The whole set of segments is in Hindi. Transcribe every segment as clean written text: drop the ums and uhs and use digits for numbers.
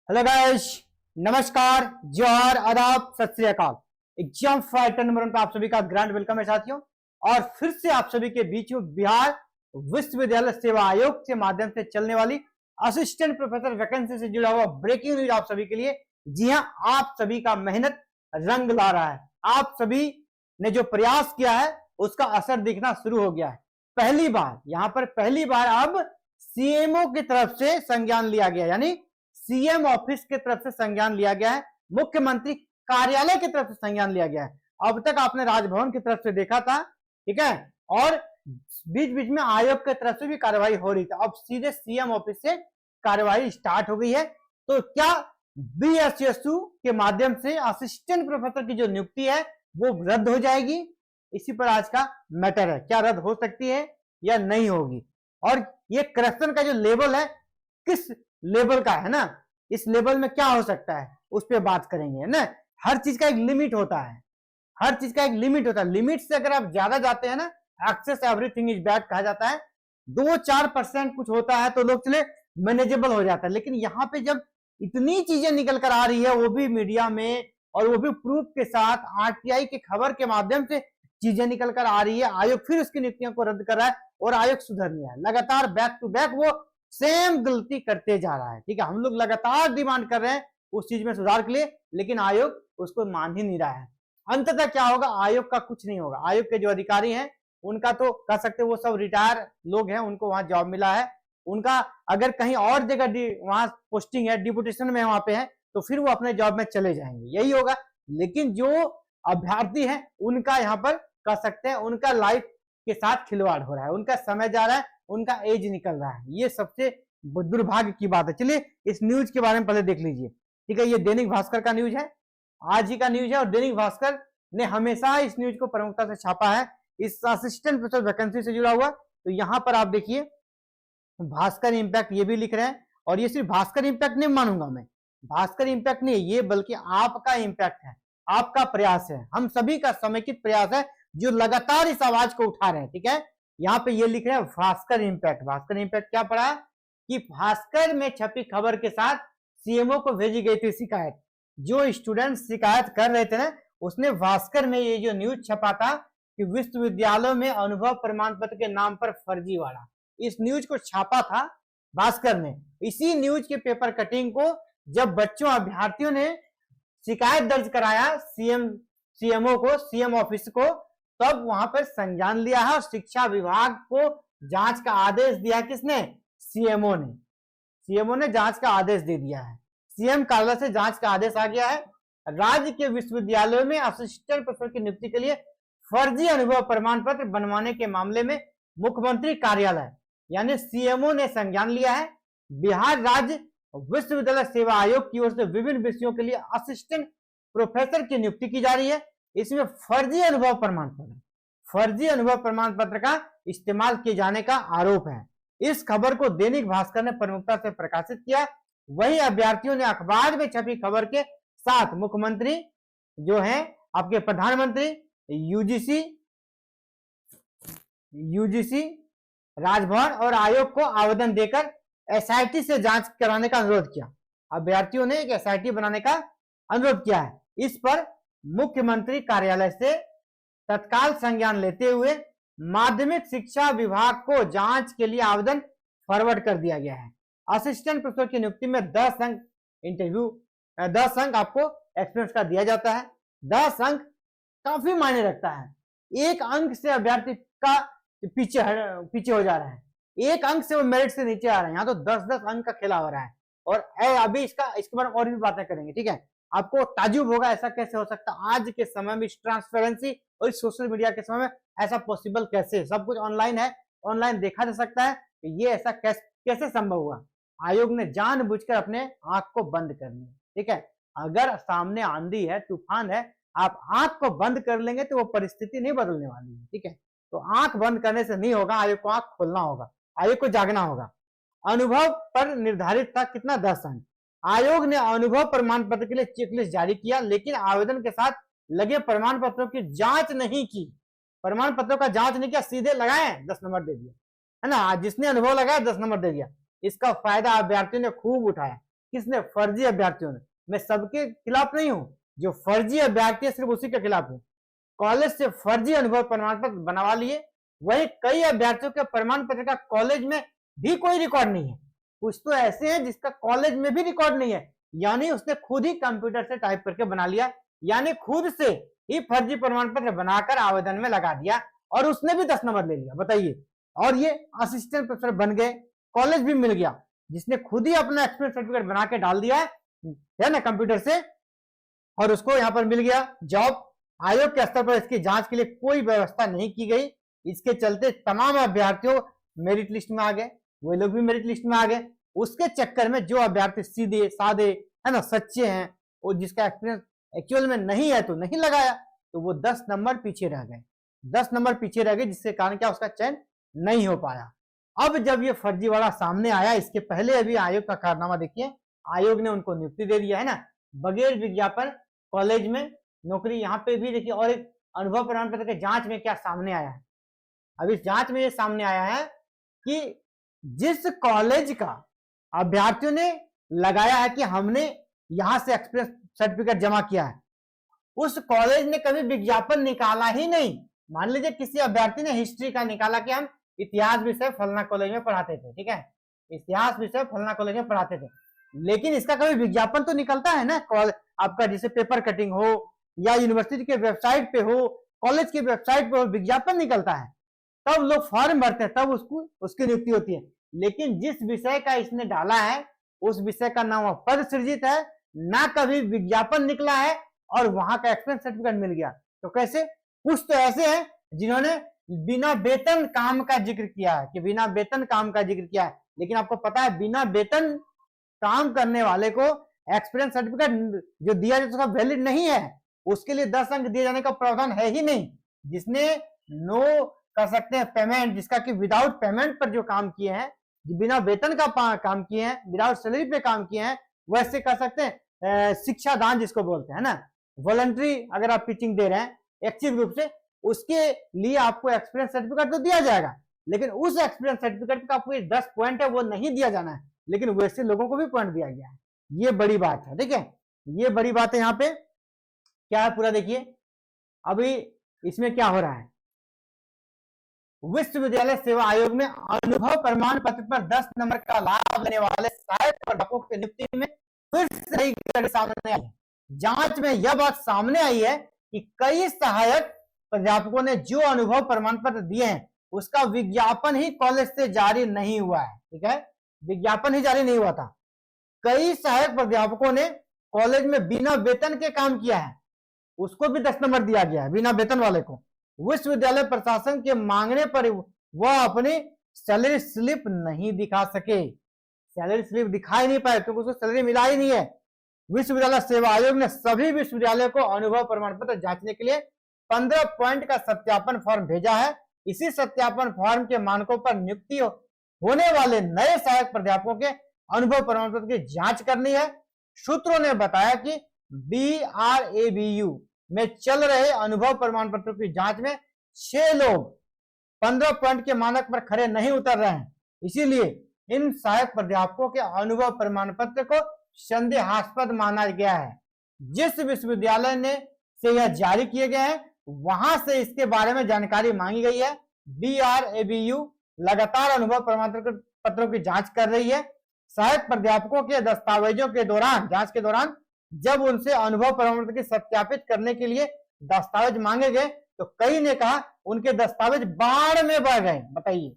हेलो गाइस, नमस्कार, जोहार, आदाब, सत श्री अकाल। एग्जाम फाइटर नंबर 1 पर आप सभी का ग्रैंड वेलकम है साथियों। और फिर से आप सभी के बीच में बिहार विश्वविद्यालय सेवा आयोग के माध्यम से चलने वाली असिस्टेंट प्रोफेसर वैकेंसी से जुड़ा हुआ ब्रेकिंग न्यूज आप सभी के लिए। जी हां, आप सभी का मेहनत रंग ला रहा है। आप सभी ने जो प्रयास किया है उसका असर दिखना शुरू हो गया है। पहली बार यहां पर अब सीएमओ की तरफ से संज्ञान लिया गया, यानी सीएम ऑफिस की तरफ से संज्ञान लिया गया है, मुख्यमंत्री कार्यालय की तरफ से संज्ञान लिया गया है। अब तक आपने राजभवन की तरफ से देखा था, ठीक है, और बीच बीच में आयोग की तरफ से भी कार्रवाई हो रही थी। अब सीधे सीएम ऑफिस से कार्रवाई स्टार्ट हो गई है। तो क्या बीएसएसयू के माध्यम से असिस्टेंट प्रोफेसर की जो नियुक्ति है वो रद्द हो जाएगी? इसी पर आज का मैटर है। क्या रद्द हो सकती है या नहीं होगी? और ये करप्शन का जो लेवल है किस लेवल का है ना, इस लेवल में क्या हो सकता है उस पर बात करेंगे, है ना। हर चीज का एक लिमिट होता है, हर चीज का एक लिमिट होता है। लिमिट से अगर आप ज्यादा जाते हैं ना, एक्सेस एवरीथिंग इज बैड कहा जाता है। 2-4% कुछ होता है तो लोग चले मैनेजेबल हो जाता है। लेकिन यहाँ पे जब इतनी चीजें निकल कर आ रही है, वो भी मीडिया में, और वो भी प्रूफ के साथ, आरटीआई की खबर के माध्यम से चीजें निकल कर आ रही है, आयोग फिर उसकी नीतियों को रद्द कर रहा है और आयोग सुधर नहीं है। लगातार बैक टू बैक वो सेम गलती करते जा रहा है। ठीक है, हम लोग लगातार डिमांड कर रहे हैं उस चीज में सुधार के लिए, लेकिन आयोग उसको मान ही नहीं रहा है। अंततः क्या होगा? आयोग का कुछ नहीं होगा। आयोग के जो अधिकारी हैं उनका तो कह सकते वो सब रिटायर लोग हैं, उनको वहां जॉब मिला है। उनका अगर कहीं और जगह वहां पोस्टिंग है, डिप्यूटेशन में वहां पे है, तो फिर वो अपने जॉब में चले जाएंगे, यही होगा। लेकिन जो अभ्यर्थी है उनका यहाँ पर कह सकते हैं उनका लाइफ के साथ खिलवाड़ हो रहा है, उनका समय जा रहा है, उनका एज निकल रहा है। ये सबसे दुर्भाग्य की बात है। चलिए इस न्यूज के बारे में पहले देख लीजिए। ठीक है, ये दैनिक भास्कर का न्यूज है, आज ही का न्यूज है, और दैनिक भास्कर ने हमेशा इस न्यूज को प्रमुखता से छापा है, इस असिस्टेंट प्रोफेसर वैकेंसी से जुड़ा हुआ। तो यहां पर आप देखिए भास्कर इंपैक्ट ये भी लिख रहे हैं, और ये सिर्फ भास्कर इंपैक्ट नहीं मानूंगा मैं, भास्कर इंपैक्ट नहीं ये, बल्कि आपका इंपैक्ट है, आपका प्रयास है, हम सभी का समेकित प्रयास है जो लगातार इस आवाज को उठा रहे हैं। ठीक है, यहाँ पे ये लिख रहे हैं भास्कर इंपैक्ट। भास्कर इंपैक्ट क्या पढ़ा कि भास्कर में छपी खबर के साथ सीएमओ को भेजी गई थी शिकायत। जो स्टूडेंट शिकायत कर रहे थे ना, उसने भास्कर में ये जो न्यूज छपा था कि विश्वविद्यालयों में अनुभव प्रमाण पत्र के नाम पर फर्जीवाड़ा, इस न्यूज को छापा था भास्कर ने। इसी न्यूज के पेपर कटिंग को जब बच्चों अभ्यर्थियों ने शिकायत दर्ज कराया सीएमओ को, सीएम ऑफिस को, तब वहां पर संज्ञान लिया है और शिक्षा विभाग को जांच का आदेश दिया। किसने? सीएमओ ने। सीएमओ ने जांच का आदेश दे दिया है, सीएम कार्यालय से जांच का आदेश आ गया है। राज्य के विश्वविद्यालयों में असिस्टेंट प्रोफेसर की नियुक्ति के लिए फर्जी अनुभव प्रमाण पत्र बनवाने के मामले में मुख्यमंत्री कार्यालय यानी सीएमओ ने संज्ञान लिया है। बिहार राज्य विश्वविद्यालय सेवा आयोग की ओर से विभिन्न विषयों के लिए असिस्टेंट प्रोफेसर की नियुक्ति की जा रही है। इसमें फर्जी अनुभव प्रमाण पत्र का इस्तेमाल किए जाने का आरोप है। इस खबर को दैनिक भास्कर ने प्रमुखता से प्रकाशित किया। वही अभ्यर्थियों ने अखबार में छपी खबर के साथ मुख्यमंत्री जो है आपके प्रधानमंत्री, यूजीसी, राजभवन और आयोग को आवेदन देकर एसआईटी से जांच कराने का अनुरोध किया। अभ्यर्थियों ने एक एसआईटी बनाने का अनुरोध किया है। इस पर मुख्यमंत्री कार्यालय से तत्काल संज्ञान लेते हुए माध्यमिक शिक्षा विभाग को जांच के लिए आवेदन फॉरवर्ड कर दिया गया है। असिस्टेंट प्रोफेसर की नियुक्ति में 10 अंक आपको एक्सपीरियंस का दिया जाता है। 10 अंक काफी मायने रखता है। 1 अंक से अभ्यर्थी का पीछे हो जा रहा है, 1 अंक से वो मेरिट से नीचे आ रहे हैं। यहाँ तो 10-10 अंक का खेला हो रहा है। और अभी इसके बारे में और भी बातें करेंगे। ठीक है, आपको ताजुब होगा ऐसा कैसे हो सकता है, आज के समय में इस ट्रांसपेरेंसी और इस सोशल मीडिया के समय में ऐसा पॉसिबल कैसे? सब कुछ ऑनलाइन है, ऑनलाइन देखा जा सकता है कि ये ऐसा कैसे संभव हुआ। आयोग ने जानबूझकर अपने आंख को बंद कर लिया। ठीक है, अगर सामने आंधी है, तूफान है, आप आंख को बंद कर लेंगे तो वो परिस्थिति नहीं बदलने वाली है। ठीक है, तो आंख बंद करने से नहीं होगा, आयोग को आंख खोलना होगा, आयोग को जागना होगा। अनुभव पर निर्धारित था कितना? 10 अंक। आयोग ने अनुभव प्रमाण पत्र के लिए चेकलिस्ट जारी किया, लेकिन आवेदन के साथ लगे प्रमाण पत्रों की जांच नहीं की। प्रमाण पत्रों का जांच नहीं किया, सीधे लगाए 10 नंबर दे दिया, है ना। जिसने अनुभव लगाया 10 नंबर दे दिया। इसका फायदा अभ्यर्थियों ने खूब उठाया। किसने? फर्जी अभ्यर्थियों ने। मैं सबके खिलाफ नहीं हूं, जो फर्जी अभ्यर्थी है सिर्फ उसी के खिलाफ हूं। कॉलेज से फर्जी अनुभव प्रमाण पत्र बनवा लिए, वही कई अभ्यर्थियों के प्रमाण पत्र का कॉलेज में भी कोई रिकॉर्ड नहीं है। कुछ तो ऐसे हैं जिसका कॉलेज में भी रिकॉर्ड नहीं है, यानी उसने खुद ही कंप्यूटर से टाइप करके बना लिया, यानी खुद से ही फर्जी प्रमाण पत्र बनाकर आवेदन में लगा दिया और उसने भी 10 नंबर ले लिया। बताइए, और ये असिस्टेंट प्रोफेसर बन गए, कॉलेज भी मिल गया, जिसने खुद ही अपना एक्सपीरियंस सर्टिफिकेट बना के डाल दिया है ना कंप्यूटर से, और उसको यहाँ पर मिल गया जॉब। आयोग के स्तर पर इसकी जांच के लिए कोई व्यवस्था नहीं की गई। इसके चलते तमाम अभ्यर्थियों मेरिट लिस्ट में आ गए, वो लोग भी मेरिट लिस्ट में आ गए। उसके चक्कर में जो अभ्यर्थी सीधे सादे है ना, सच्चे हैं, वो जिसका एक्सपीरियंस एक्चुअल में नहीं है तो नहीं लगाया, तो वो 10 नंबर पीछे रह गए, 10 नंबर पीछे रह गए, जिसके कारण क्या उसका चयन नहीं हो पाया। अब जब ये फर्जीवाड़ा सामने आया, इसके पहले अभी आयोग का कारनामा देखिए, आयोग ने उनको नियुक्ति दे दिया है ना, बगैर विज्ञापन कॉलेज में नौकरी। यहाँ पे भी देखिए, और एक अनुभव प्रमाण पत्र के जांच में क्या सामने आया है, अब इस जांच में ये सामने आया है कि जिस कॉलेज का अभ्यर्थियों ने लगाया है कि हमने यहां से एक्सपीरियंस सर्टिफिकेट जमा किया है, उस कॉलेज ने कभी विज्ञापन निकाला ही नहीं। मान लीजिए किसी अभ्यर्थी ने हिस्ट्री का निकाला कि हम इतिहास विषय फलना कॉलेज में पढ़ाते थे, ठीक है, इतिहास विषय फलना कॉलेज में पढ़ाते थे, लेकिन इसका कभी विज्ञापन तो निकलता है ना, आपका जैसे पेपर कटिंग हो या यूनिवर्सिटी के वेबसाइट पे हो, कॉलेज की वेबसाइट पे हो, विज्ञापन निकलता है, तब लोग फॉर्म भरते हैं, तब उसकी नियुक्ति होती है। लेकिन जिस विषय का इसने डाला है, उस विषय का ना वह पद सृजित है, ना कभी विज्ञापन निकला है, और वहां का एक्सपीरियंस सर्टिफिकेट मिल गया। तो कैसे? कुछ तो ऐसे हैं जिन्होंने बिना वेतन काम का जिक्र किया है, कि बिना वेतन काम का जिक्र किया है, लेकिन आपको पता है बिना वेतन काम करने वाले को एक्सपीरियंस सर्टिफिकेट जो दिया जाए उसका वैलिड नहीं है, उसके लिए 10 अंक दिए जाने का प्रावधान है ही नहीं। जिसने नो कर सकते हैं पेमेंट, जिसका कि विदाउट पेमेंट पर जो काम किए हैं, बिना वेतन का काम किए हैं, विदाउट सैलरी पे काम किए हैं, वैसे कर सकते हैं शिक्षा दान जिसको बोलते हैं ना, वॉलंटरी अगर आप टीचिंग दे रहे हैं ऐच्छिक रूप से, उसके लिए आपको एक्सपीरियंस सर्टिफिकेट तो दिया जाएगा, लेकिन उस एक्सपीरियंस सर्टिफिकेट का आपको 10 पॉइंट है वो नहीं दिया जाना है, लेकिन वैसे लोगों को भी पॉइंट दिया गया है। ये बड़ी बात है, ठीक है, ये बड़ी बात है। यहाँ पे क्या है पूरा देखिए, अभी इसमें क्या हो रहा है, विश्वविद्यालय सेवा आयोग में अनुभव प्रमाण पत्र पर 10 नंबर का लाभ लेने वाले सहायक प्राध्यापकों की नियुक्ति में फिर से नई घटना सामने आई है। जांच में यह बात सामने आई है कि कई सहायक प्राध्यापकों ने जो अनुभव प्रमाण पत्र दिए हैं उसका विज्ञापन ही कॉलेज से जारी नहीं हुआ है, ठीक है, विज्ञापन ही जारी नहीं हुआ था। कई सहायक प्राध्यापकों ने कॉलेज में बिना वेतन के काम किया है, उसको भी 10 नंबर दिया गया है, बिना वेतन वाले को। विश्वविद्यालय प्रशासन के मांगने पर वह अपनी सैलरी स्लिप नहीं दिखा सके, सैलरी स्लिप दिखा ही नहीं पाए क्योंकि उसको सैलरी मिला ही नहीं है। विश्वविद्यालय सेवा आयोग ने सभी विश्वविद्यालयों को अनुभव प्रमाण पत्र जांचने के लिए 15 पॉइंट का सत्यापन फॉर्म भेजा है। इसी सत्यापन फॉर्म के मानकों पर नियुक्ति होने वाले नए सहायक प्राध्यापकों के अनुभव प्रमाण पत्र की जांच करनी है। सूत्रों ने बताया कि BRABU में चल रहे अनुभव प्रमाण पत्रों की जांच में 6 लोग 15 पॉइंट के मानक पर खरे नहीं उतर रहे हैं, इसीलिए इन सहायक प्राध्यापकों के अनुभव प्रमाण पत्र को संदेहास्पद माना गया है। जिस विश्वविद्यालय ने से यह जारी किए गए हैं वहां से इसके बारे में जानकारी मांगी गई है। BRABU लगातार अनुभव प्रमाण पत्रों की जांच कर रही है। सहायक प्राध्यापकों के दस्तावेजों के दौरान जांच के दौरान जब उनसे अनुभव प्रमाण पत्र सत्यापित करने के लिए दस्तावेज मांगे गए तो कई ने कहा उनके दस्तावेज बाढ़ में बह गए। बताइए,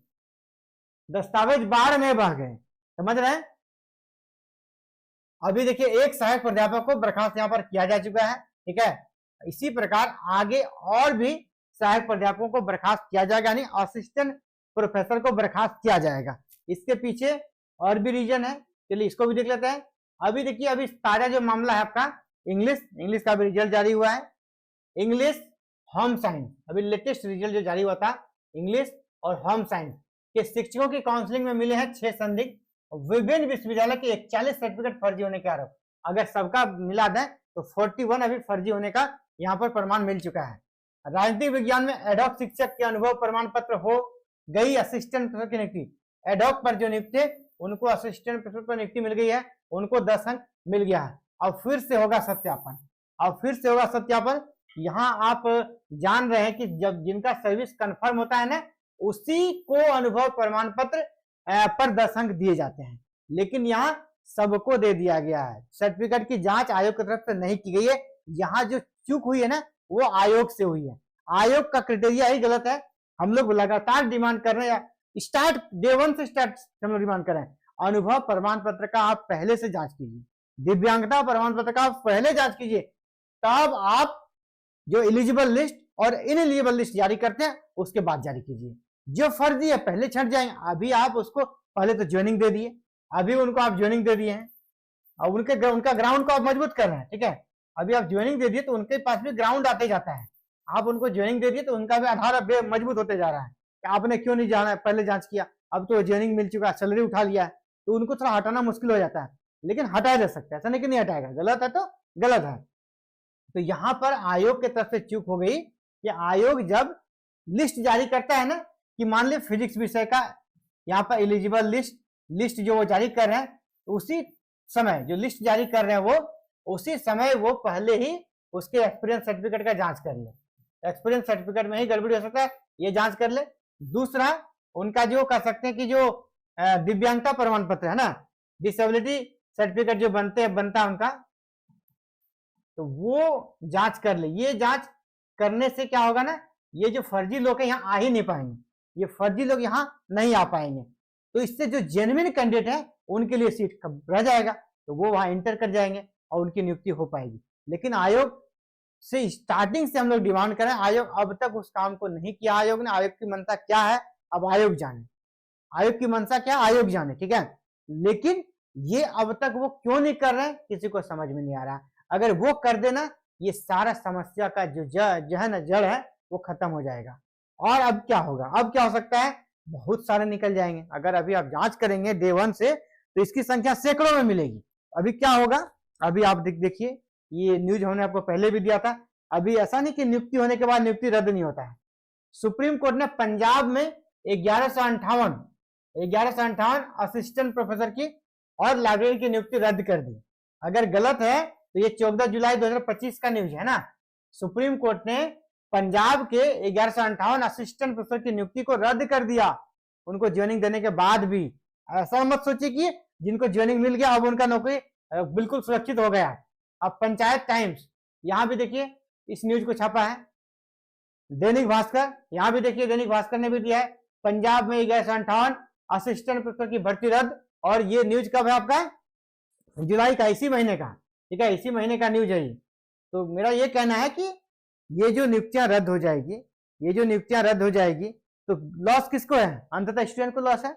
दस्तावेज बाढ़ में बह गए, समझ रहे हैं। अभी देखिए एक सहायक प्राध्यापक को बर्खास्त यहां पर किया जा चुका है, ठीक है, इसी प्रकार आगे और भी सहायक प्राध्यापकों को बर्खास्त किया जाएगा, यानी असिस्टेंट प्रोफेसर को बर्खास्त किया जाएगा। इसके पीछे और भी रीजन है, चलिए इसको भी देख लेते हैं। अभी देखिए अभी ताजा जो मामला है आपका इंग्लिश का भी रिजल्ट जारी हुआ है। इंग्लिश होम साइंस अभी लेटेस्ट रिजल्ट जो जारी हुआ था, इंग्लिश और होम साइंस के शिक्षकों की काउंसलिंग में मिले हैं 6 संदिग्ध। विभिन्न विश्वविद्यालय के 41 सर्टिफिकेट फर्जी होने के आरोप, अगर सबका मिला दें तो 41 अभी फर्जी होने का यहाँ पर प्रमाण मिल चुका है। राजनीतिक विज्ञान में एडहॉक शिक्षक के अनुभव प्रमाण पत्र हो गई असिस्टेंट की नियुक्ति। एडहॉक पर जो नियुक्त थे उनको असिस्टेंट प्रोफेसर पर नियुक्ति मिल गई है, उनको 10 अंक मिल गया है। अब फिर से होगा सत्यापन, अब फिर से होगा सत्यापन। यहाँ आप जान रहे हैं कि जब जिनका सर्विस कंफर्म होता है ना, उसी को अनुभव प्रमाण पत्र पर 10 अंक दिए जाते हैं, लेकिन यहाँ सबको दे दिया गया है। सर्टिफिकेट की जांच आयोग की तरफ से नहीं की गई है। यहाँ जो चूक हुई है ना, वो आयोग से हुई है। आयोग का क्राइटेरिया ही गलत है। हम लोग लगातार डिमांड कर रहे हैं, स्टार्ट डे 1 से स्टार्ट हम लोग डिमांड कर रहे हैं, अनुभव प्रमाण पत्र का आप पहले से जांच कीजिए, दिव्यांगता प्रमाण पत्र का आप पहले जांच कीजिए, तब आप जो एलिजिबल लिस्ट और इनएलिजिबल लिस्ट जारी करते हैं उसके बाद जारी कीजिए। जो फर्जी है पहले छट जाएंगे। अभी आप उसको पहले तो ज्वाइनिंग दे दिए, अभी उनको आप ज्वाइनिंग दे दिए हैं और उनका ग्राउंड को आप मजबूत कर रहे हैं, ठीक है। अभी आप ज्वाइनिंग दे दिए तो उनके पास भी ग्राउंड आते जाता है। आप उनको ज्वाइनिंग दे दिए तो उनका भी आधार मजबूत होते जा रहा है। आपने क्यों नहीं जाना है, पहले जांच किया, अब तो ज्वाइनिंग मिल चुका है, सैलरी उठा लिया है, तो उनको थोड़ा हटाना मुश्किल हो जाता है, लेकिन हटाया जा सकता है, ऐसा नहीं कि नहीं हटाएगा। गलत है तो गलत है। तो यहाँ पर आयोग की तरफ से चूक हो गई कि आयोग जब लिस्ट जारी करता है ना, कि मान ली फिजिक्स विषय का यहाँ पर एलिजिबल लिस्ट जो वो जारी कर रहे हैं, उसी समय जो लिस्ट जारी कर रहे हैं वो उसी समय वो पहले ही उसके एक्सपीरियंस सर्टिफिकेट का जांच कर ले। एक्सपीरियंस सर्टिफिकेट में ही गड़बड़ी हो सकता है, ये जांच कर ले। दूसरा, उनका जो कह सकते हैं कि जो दिव्यांगता प्रमाण पत्र है ना, डिसेबिलिटी सर्टिफिकेट जो बनता है उनका, तो वो जांच कर ले। ये जांच करने से क्या होगा ना, ये जो फर्जी लोग हैं यहाँ आ ही नहीं पाएंगे, ये फर्जी लोग यहाँ नहीं आ पाएंगे। तो इससे जो जेन्युइन कैंडिडेट है उनके लिए सीट रह जाएगा, तो वो वहां एंटर कर जाएंगे और उनकी नियुक्ति हो पाएगी। लेकिन आयोग से स्टार्टिंग से हम लोग डिमांड करें, आयोग अब तक उस काम को नहीं किया। आयोग ने, आयोग की मंशा क्या है अब आयोग जाने, आयोग की मंशा क्या आयोग जाने, ठीक है। लेकिन ये अब तक वो क्यों नहीं कर रहे हैं किसी को समझ में नहीं आ रहा। अगर वो कर देना, ये सारा समस्या का जो जड़ है वो खत्म हो जाएगा। और अब क्या होगा, अब क्या हो सकता है, बहुत सारे निकल जाएंगे। अगर अभी आप जांच करेंगे डे 1 से तो इसकी संख्या सैकड़ों में मिलेगी। अभी क्या होगा, अभी आप देखिए, ये न्यूज हमने आपको पहले भी दिया था। अभी ऐसा नहीं कि नियुक्ति होने के बाद नियुक्ति रद्द नहीं होता है। सुप्रीम कोर्ट ने पंजाब में 1158 असिस्टेंट प्रोफेसर की और लाइब्रेरी की नियुक्ति रद्द कर दी। अगर गलत है तो ये 14 जुलाई 2025 का न्यूज है ना। सुप्रीम कोर्ट ने पंजाब के 1158 असिस्टेंट प्रोफेसर की नियुक्ति को रद्द कर दिया, उनको ज्वाइनिंग देने के बाद भी। ऐसा मत सोचिए कि जिनको ज्वाइनिंग मिल गया अब उनका नौकरी बिल्कुल सुरक्षित हो गया। अब पंचायत टाइम्स, यहां भी देखिए इस न्यूज को छापा है। दैनिक भास्कर, यहां भी देखिए दैनिक भास्कर ने भी दिया है, पंजाब में 1158 असिस्टेंट प्रोफेसर की भर्ती रद्द। और ये न्यूज कब है आपका, जुलाई का, इसी महीने का, ठीक है, इसी महीने का न्यूज है ये। तो मेरा ये कहना है कि ये जो नियुक्तियां रद्द हो जाएगी, ये जो नियुक्तियां रद्द हो जाएगी, तो लॉस किसको है, अंततः स्टूडेंट को लॉस है,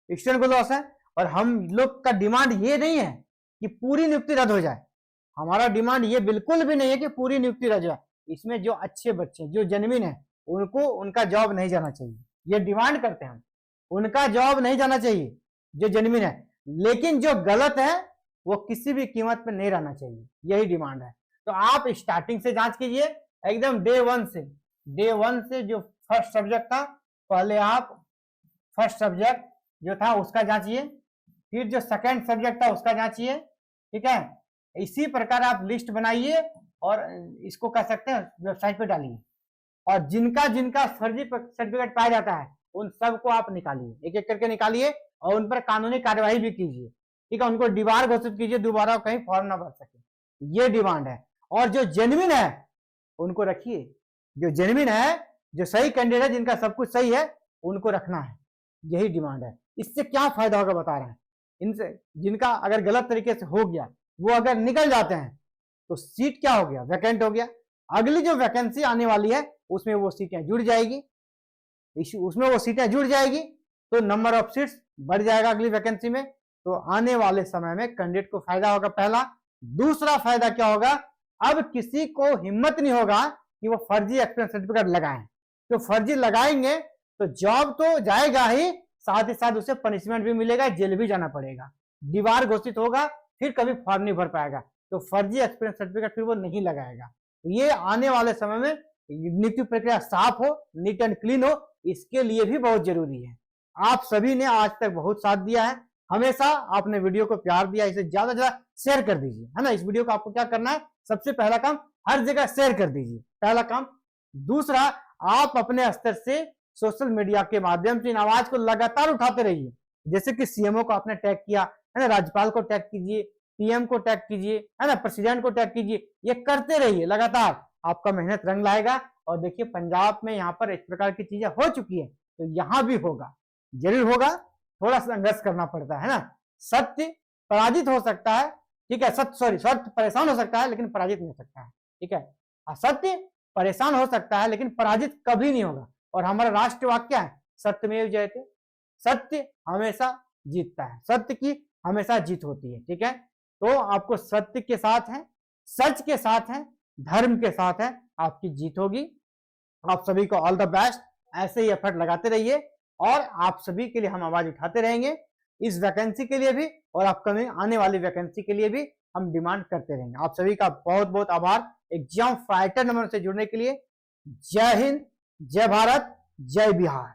स्टूडेंट को लॉस है। और हम लोग का डिमांड ये नहीं है कि पूरी नियुक्ति रद्द हो जाए, हमारा डिमांड ये बिल्कुल भी नहीं है कि पूरी नियुक्ति रद्द हो जाए। इसमें जो अच्छे बच्चे जो जेन्युइन है उनको उनका जॉब नहीं जाना चाहिए, ये डिमांड करते हैं हम, उनका जॉब नहीं जाना चाहिए जो जेन्युइन है। लेकिन जो गलत है वो किसी भी कीमत पर नहीं रहना चाहिए, यही डिमांड है। तो आप स्टार्टिंग से जांच कीजिए, एकदम डे 1 से जो फर्स्ट सब्जेक्ट था, पहले आप फर्स्ट सब्जेक्ट जो था उसका जांचिए, फिर जो सेकंड सब्जेक्ट था उसका जांचिए, ठीक है। इसी प्रकार आप लिस्ट बनाइए और इसको कह सकते हैं वेबसाइट पे डालिए, और जिनका जिनका फर्जी सर्टिफिकेट पाया जाता है उन सबको आप निकालिए, एक एक करके निकालिए और उन पर कानूनी कार्यवाही भी कीजिए, ठीक है। उनको डिबार घोषित कीजिए, दोबारा कहीं फॉर्म ना भर सके, ये डिमांड है। और जो जेन्युइन है उनको रखिए, जो जेन्युइन है, जो सही कैंडिडेट है, जिनका सब कुछ सही है, उनको रखना है, यही डिमांड है। इससे क्या फायदा होगा बता रहे हैं, इनसे जिनका अगर गलत तरीके से हो गया वो अगर निकल जाते हैं तो सीट क्या हो गया, वैकेंट हो गया। अगली जो वैकेंसी आने वाली है उसमें वो सीटें जुड़ जाएगी, उसमें वो सीटें जुड़ जाएगी तो नंबर ऑफ सीट्स बढ़ जाएगा अगली वैकेंसी में। तो आने वाले समय में कैंडिडेट को फायदा होगा, पहला। दूसरा फायदा क्या होगा, अब किसी को हिम्मत नहीं होगा कि वो फर्जी एक्सपीरियंस सर्टिफिकेट लगाएं। तो फर्जी लगाएंगे तो जॉब तो जाएगा ही, साथ ही साथ उसे पनिशमेंट भी मिलेगा, जेल भी जाना पड़ेगा, दीवार घोषित होगा, फिर कभी फॉर्म नहीं भर पाएगा। तो फर्जी एक्सपीरियंस सर्टिफिकेट फिर वो नहीं लगाएगा। ये आने वाले समय में नियुक्ति प्रक्रिया साफ हो, नीट एंड क्लीन हो, इसके लिए भी बहुत जरूरी है। आप सभी ने आज तक बहुत साथ दिया है, हमेशा आपने वीडियो को प्यार दिया, इसे ज्यादा से ज्यादा शेयर कर दीजिए, है ना। इस वीडियो को आपको क्या करना है, सबसे पहला काम हर जगह शेयर कर दीजिए, पहला काम। दूसरा, आप अपने स्तर से सोशल मीडिया के माध्यम से इन आवाज को लगातार उठाते रहिए। जैसे कि सीएमओ को आपने टैग किया है ना, राज्यपाल को टैग कीजिए, पीएम को टैग कीजिए, है ना, प्रेसिडेंट को टैग कीजिए, ये करते रहिए लगातार, आपका मेहनत रंग लाएगा। और देखिए पंजाब में यहाँ पर इस प्रकार की चीजें हो चुकी है, तो यहाँ भी होगा, जरूर होगा, थोड़ा संघर्ष करना पड़ता है ना। सत्य पराजित हो सकता है, ठीक है, सत्य परेशान हो सकता है लेकिन पराजित नहीं हो सकता है, ठीक है। असत्य परेशान हो सकता है लेकिन पराजित कभी नहीं होगा। और हमारा राष्ट्र वाक्य है सत्यमेव जयते, सत्य हमेशा जीतता है, सत्य की हमेशा जीत होती है, ठीक है। तो आपको सत्य के साथ है, सच के साथ है, धर्म के साथ है, आपकी जीत होगी। आप सभी को ऑल द बेस्ट, ऐसे ही एफर्ट लगाते रहिए और आप सभी के लिए हम आवाज उठाते रहेंगे, इस वैकेंसी के लिए भी और अपकमिंग आने वाली वैकेंसी के लिए भी हम डिमांड करते रहेंगे। आप सभी का बहुत बहुत आभार एग्जाम फाइटर नंबर से जुड़ने के लिए। जय हिंद, जय भारत, जय बिहार।